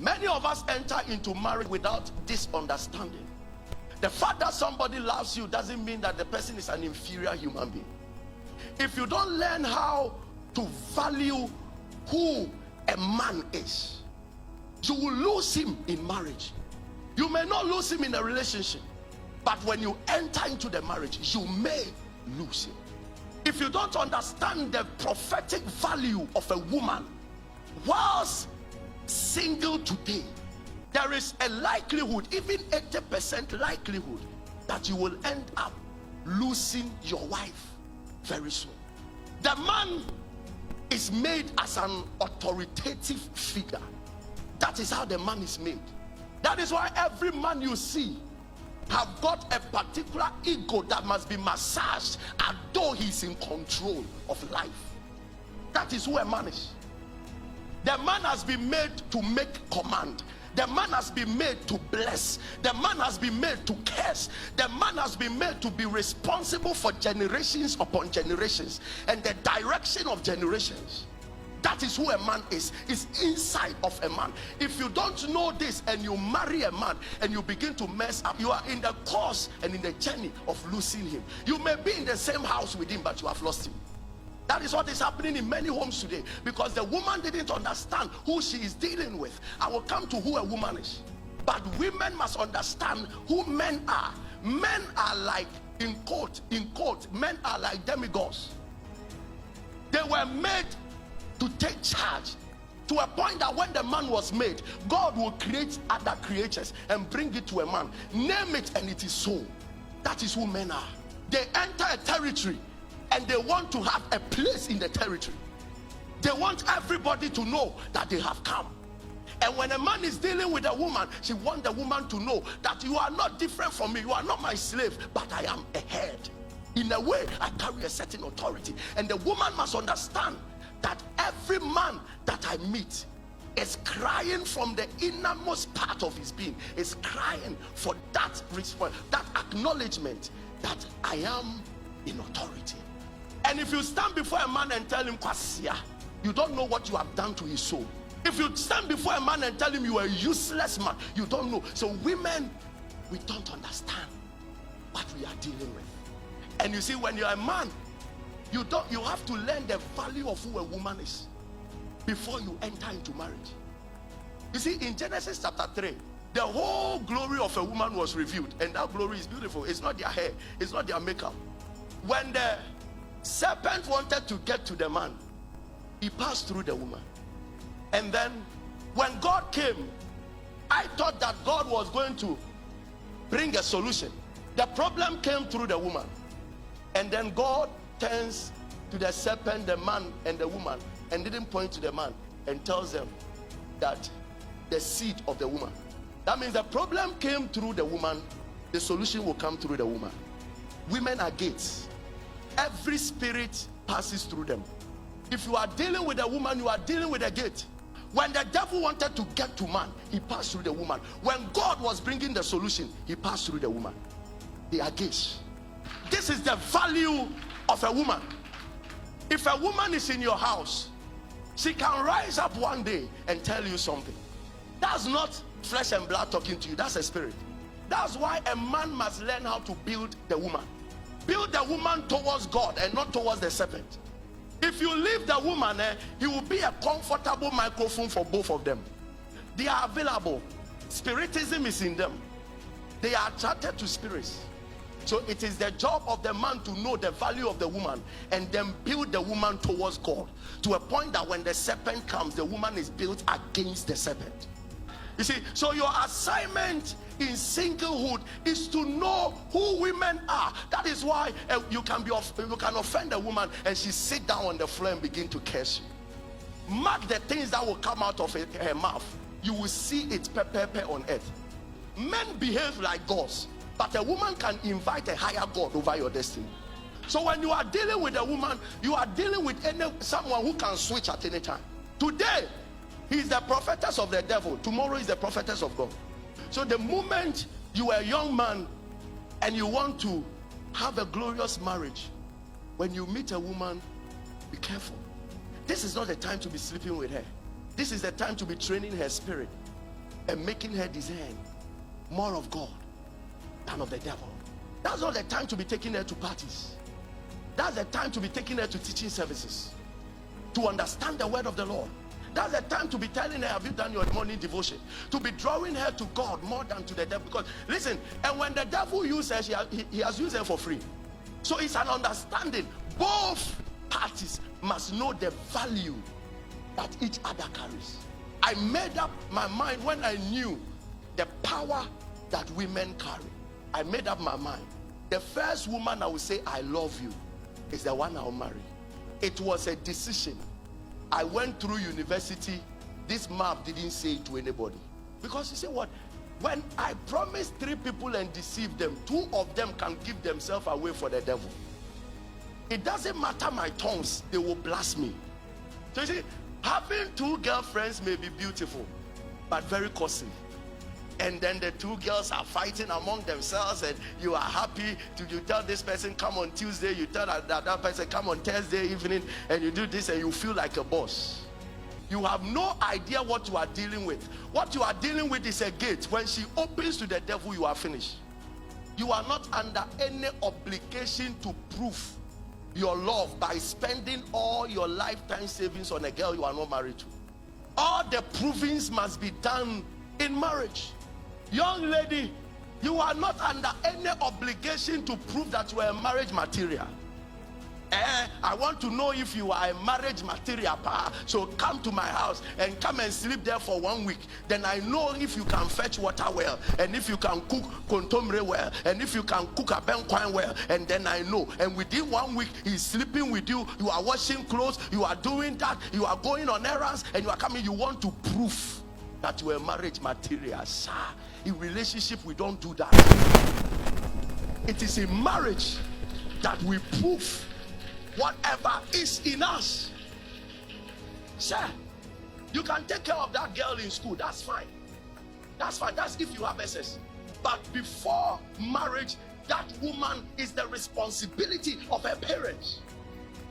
Many of us enter into marriage without this understanding. The fact that somebody loves you doesn't mean that the person is an inferior human being. If you don't learn how to value who a man is, you will lose him in marriage. You may not lose him in a relationship, but when you enter into the marriage, you may lose him. If you don't understand the prophetic value of a woman whilst single today, there is a likelihood, even 80% likelihood, that you will end up losing your wife very soon. The man is made as an authoritative figure. That is how the man is made. That is why every man you see have got a particular ego that must be massaged as though he's in control of life. That is who a man is. The man has been made to make command. The man has been made to bless. The man has been made to curse. The man has been made to be responsible for generations upon generations and the direction of generations. That is who a man is. It's inside of a man. If you don't know this and you marry a man and you begin to mess up, you are in the course and in the journey of losing him. You may be in the same house with him, but you have lost him. That is what is happening in many homes today, because the woman didn't understand who she is dealing with. I will come to who a woman is. But women must understand who men are. Men are like, in quote, men are like demigods. They were made to take charge, to a point that when the man was made, God will create other creatures and bring it to a man. Name it and it is so. That is who men are. They enter a territory and they want to have a place in the territory. They want everybody to know that they have come. And when a man is dealing with a woman, she wants the woman to know that you are not different from me. You are not my slave, but I am a head. In a way, I carry a certain authority. And the woman must understand that every man that I meet is crying from the innermost part of his being, is crying for that response, that acknowledgement that I am in authority. And if you stand before a man and tell him, Kwasia, you don't know what you have done to his soul. If you stand before a man and tell him you are a useless man, you don't know. So women, we don't understand what we are dealing with. And you see, when you're a man, you have to learn the value of who a woman is before you enter into marriage. You see, in Genesis chapter 3, the whole glory of a woman was revealed, and that glory is beautiful. It's not their hair, it's not their makeup. When the serpent wanted to get to the man, he passed through the woman. And then when God came, I thought that God was going to bring a solution. The problem came through the woman. And then God turns to the serpent, the man and the woman, and didn't point to the man and tells them that the seed of the woman. That means the problem came through the woman, the solution will come through the woman. Women are gates. Every spirit passes through them. If you are dealing with a woman, you are dealing with a gate. When the devil wanted to get to man, he passed through the woman. When God was bringing the solution, he passed through the woman. They are gates. This is the value of a woman. If a woman is in your house, she can rise up one day and tell you something. That's not flesh and blood talking to you, that's a spirit. That's why a man must learn how to build the woman. Build the woman towards God and not towards the serpent. If you leave the woman, he will be a comfortable microphone for both of them. They are available. Spiritism is in them. They are attracted to spirits. So it is the job of the man to know the value of the woman and then build the woman towards God, to a point that when the serpent comes, the woman is built against the serpent. You see, so your assignment in singlehood is to know who women are. That is why you can offend a woman and she sit down on the floor and begin to curse you. Mark the things that will come out of her mouth. You will see it pepper on earth. Men behave like gods, but a woman can invite a higher God over your destiny. So when you are dealing with a woman, you are dealing with someone who can switch at any time. Today, he is the prophetess of the devil. Tomorrow is the prophetess of God. So the moment you are a young man and you want to have a glorious marriage, when you meet a woman, be careful. This is not the time to be sleeping with her. This is the time to be training her spirit. and making her discern more of God than of the devil. That's not the time to be taking her to parties. That's the time to be taking her to teaching services, to understand the word of the Lord. That's the time to be telling her, have you done your morning devotion? To be drawing her to God more than to the devil. Because listen, and when the devil uses her, he has used her for free. So it's an understanding. Both parties must know the value that each other carries. I made up my mind when I knew the power that women carry. I made up my mind. The first woman I will say I love you is the one I'll marry. It was a decision. I went through university. This map didn't say it to anybody. Because you say what? When I promise 3 people and deceive them, 2 of them can give themselves away for the devil. It doesn't matter my tongues, they will blast me. So you see, having 2 girlfriends may be beautiful, but very costly. And then the 2 girls are fighting among themselves, and you are happy you tell this person come on Tuesday, you tell that person come on Thursday evening, and you do this and you feel like a boss. You have no idea what you are dealing with. What you are dealing with is a gate. When she opens to the devil, you are finished. You are not under any obligation to prove your love by spending all your lifetime savings on a girl you are not married to. All the provings must be done in marriage. Young lady, you are not under any obligation to prove that you are a marriage material. I want to know if you are a marriage material, so come to my house and come and sleep there for 1 week. Then I know if you can fetch water well, and if you can cook kontomre well, and if you can cook a benquine well, and then I know. And within 1 week, he's sleeping with you, you are washing clothes, you are doing that, you are going on errands, and you are coming, you want to prove that you are a marriage material. Sir, in relationship, we don't do that. It is in marriage that we prove whatever is in us. Sir, you can take care of that girl in school, that's fine. That's fine, that's if you have access. But before marriage, that woman is the responsibility of her parents.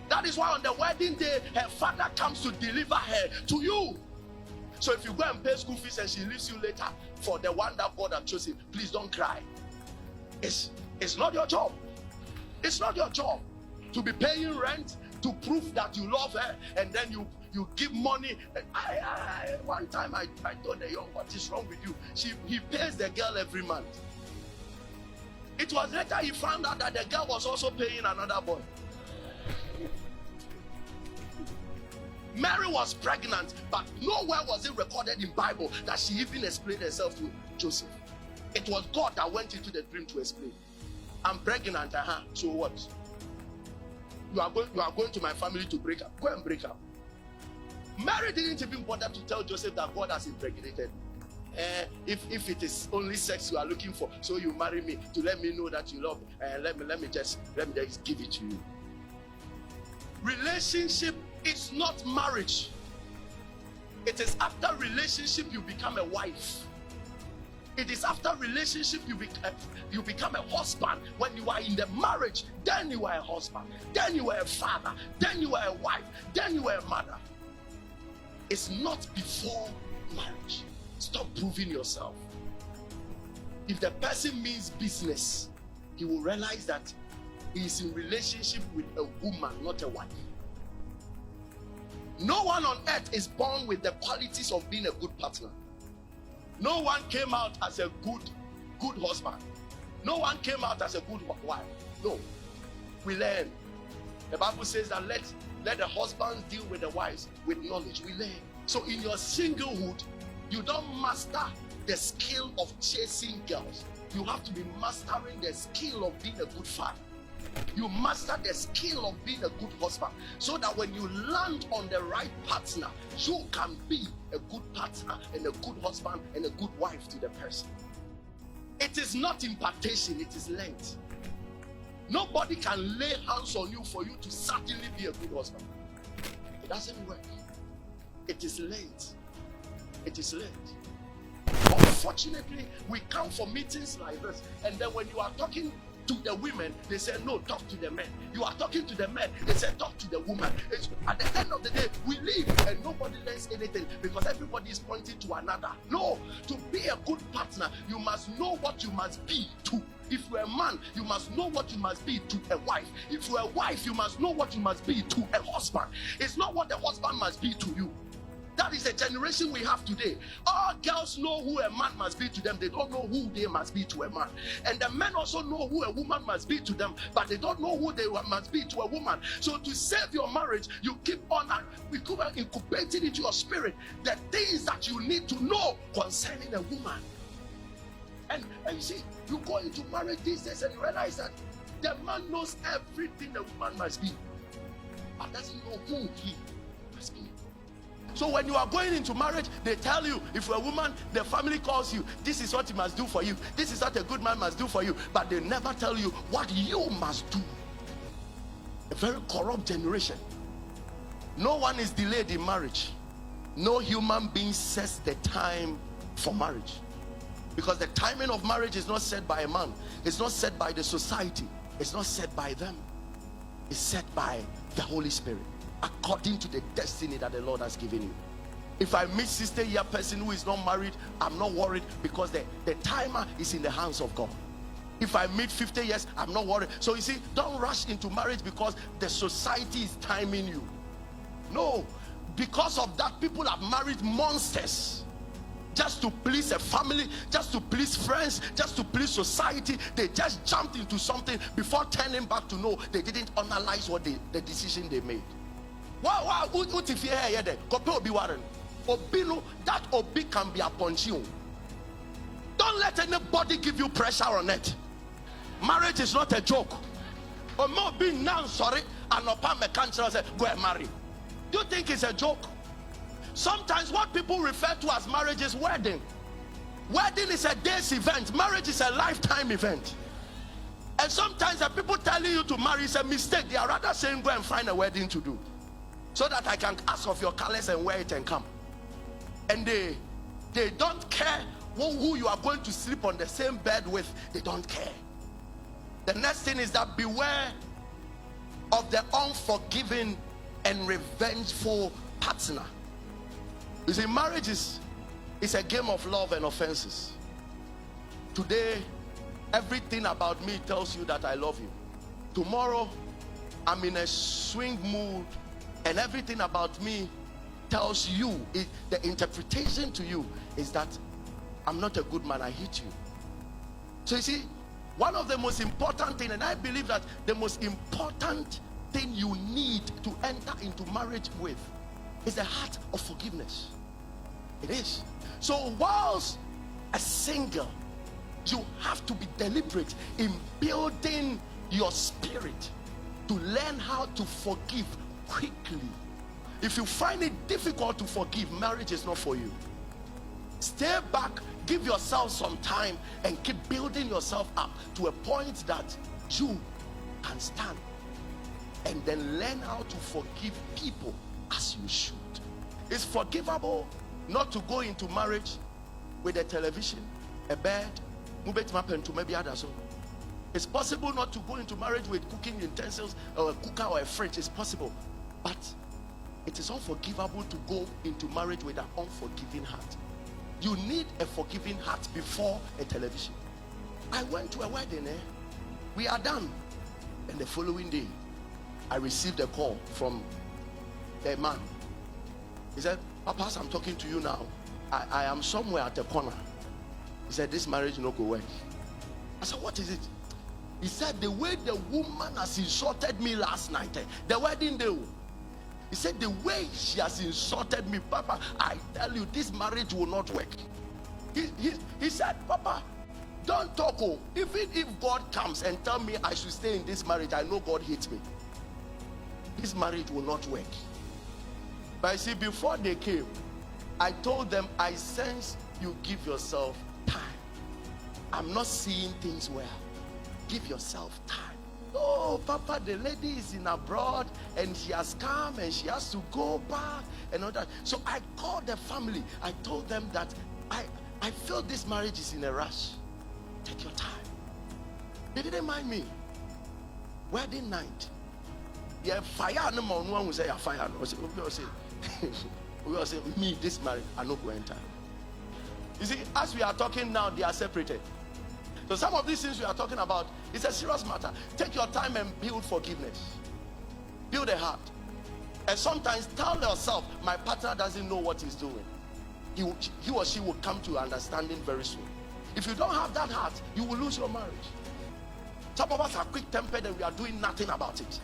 That is why on the wedding day, her father comes to deliver her to you. So if you go and pay school fees and she leaves you later for the one that God has chosen, please don't cry. It's not your job. It's not your job to be paying rent to prove that you love her, and then you give money. One time I told the young, what is wrong with you? He pays the girl every month. It was later he found out that the girl was also paying another boy. Mary was pregnant, but nowhere was it recorded in Bible that she even explained herself to Joseph. It was God that went into the dream to explain. I'm pregnant, so what? You are going to my family to break up. Go and break up. Mary didn't even bother to tell Joseph that God has impregnated. If it is only sex you are looking for, so you marry me to let me know that you love me. Let me just give it to you. Relationship is not marriage. It is after relationship you become a wife. It is after relationship you become a husband. When you are in the marriage, then you are a husband, then you are a father, then you are a wife, then you are a mother. It's not before marriage. Stop proving yourself. If the person means business, he will realize that he is in relationship with a woman, not a wife. No one on earth is born with the qualities of being a good partner. No one came out as a good husband. No one came out as a good wife. No. We learn. The Bible says that let the husbands deal with the wives with knowledge. We learn. So in your singlehood, you don't master the skill of chasing girls. You have to be mastering the skill of being a good father. You master the skill of being a good husband, so that when you land on the right partner, you can be a good partner and a good husband and a good wife to the person. It is not impartation, it is learned. Nobody can lay hands on you for you to certainly be a good husband. It doesn't work. It is learned. It is learned. Unfortunately, we come for meetings like this, and then when you are talking to the women, they say, no, talk to the men. You are talking to the men, they say, talk to the woman. At the end of the day, we leave and nobody learns anything because everybody is pointing to another. No, to be a good partner, you must know what you must be to. If you're a man, you must know what you must be to a wife. If you're a wife, you must know what you must be to a husband. It's not what the husband must be to you. That is the generation we have today. All girls know who a man must be to them. They don't know who they must be to a man. And the men also know who a woman must be to them, but they don't know who they must be to a woman. So to save your marriage, you keep on incubating into your spirit the things that you need to know concerning a woman. And you see, you go into marriage these days and you realize that the man knows everything the woman must be, but doesn't know who he must be. So when you are going into marriage, they tell you, if you're a woman, the family calls you, this is what he must do for you, this is what a good man must do for you, but they never tell you what you must do. A very corrupt generation. No one is delayed in marriage. No human being sets the time for marriage, because the timing of marriage is not set by a man, it's not set by the society, it's not set by them, it's set by the Holy Spirit, according to the destiny that the Lord has given you. If I meet 60-year person who is not married, I'm not worried, because the timer is in the hands of God. If I meet 50 years, I'm not worried. So you see, don't rush into marriage because the society is timing you. No, because of that, people have married monsters just to please a family, just to please friends, just to please society. They just jumped into something before turning back to know they didn't analyze what the decision they made. Wow, what if you hear that? Obi Warren, Obino, that Obi can be upon you. Don't let anybody give you pressure on it. Marriage is not a joke. Omo be now sorry, and Opa me can't say go and marry. Do you think it's a joke? Sometimes what people refer to as marriage is wedding. Wedding is a day's event. Marriage is a lifetime event. And sometimes the people telling you to marry is a mistake. They are rather saying go and find a wedding to do, so that I can ask of your colors and wear it and come. And they don't care who you are going to sleep on the same bed with. They don't care. The next thing is that beware of the unforgiving and revengeful partner. You see, marriage is a game of love and offenses. Today, everything about me tells you that I love you. Tomorrow, I'm in a swing mood, and everything about me tells you, the interpretation to you is that I'm not a good man, I hate you. So you see, one of the most important things, and I believe that the most important thing you need to enter into marriage with, is the heart of forgiveness. It is. So whilst a single, you have to be deliberate in building your spirit to learn how to forgive quickly. If you find it difficult to forgive, marriage is not for you. Stay back, give yourself some time, and keep building yourself up to a point that you can stand, and then learn how to forgive people as you should. It's forgivable not to go into marriage with a television, a bed, it's possible not to go into marriage with cooking utensils or a cooker or a fridge. It's possible, but it is unforgivable to go into marriage with an unforgiving heart. You need a forgiving heart before a television. I went to a wedding, we are done, and the following day I received a call from a man. He said, Papa, as I'm talking to you now, I am somewhere at the corner. He said, this marriage no go work. I said, what is it? He said, the way the woman has insulted me last night, the wedding day. He said, the way she has insulted me, Papa, I tell you, this marriage will not work. He said, Papa, don't talk. Even if God comes and tell me I should stay in this marriage, I know God hates me. This marriage will not work. But you see, before they came, I told them, I sense you give yourself time. I'm not seeing things well. Give yourself time. Oh, Papa, the lady is in abroad and she has come and she has to go back and all that. So I called the family. I told them that I feel this marriage is in a rush. Take your time. They didn't mind me. Wedding night. Yeah, fire no more. No one will say fire. We will say me this marriage I not going to enter. You see, as we are talking now, they are separated. So some of these things we are talking about, it's a serious matter. Take your time and build forgiveness. Build a heart. And sometimes tell yourself, my partner doesn't know what he's doing. He or she will come to understanding very soon. If you don't have that heart, you will lose your marriage. Some of us are quick-tempered and we are doing nothing about it.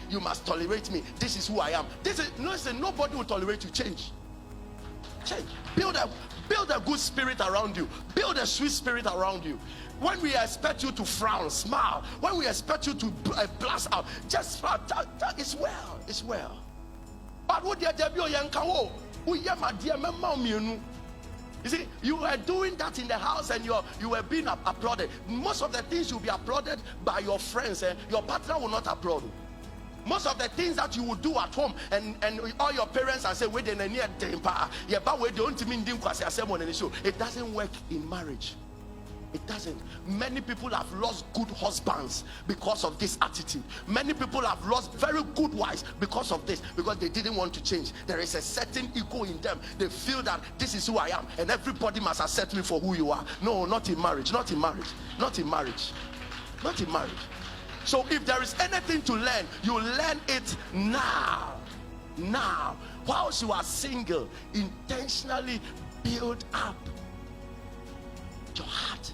You must tolerate me. This is who I am. Listen, nobody will tolerate you. Change. Build a good spirit around you. Build a sweet spirit around you. When we expect you to frown, smile. When we expect you to blast out, just smile. It's well. It's well. But what you see, you were doing that in the house and you were being applauded. Most of the things you'll be applauded by your friends. Your partner will not applaud you. Most of the things that you will do at home and all your parents are saying, it doesn't work in marriage. It doesn't. Many people have lost good husbands because of this attitude. Many people have lost very good wives because of this, because they didn't want to change. There is a certain ego in them. They feel that this is who I am and everybody must accept me for who you are. No, not in marriage. Not in marriage. Not in marriage. Not in marriage. So if there is anything to learn, you learn it now. Now. Whilst you are single, intentionally build up your heart.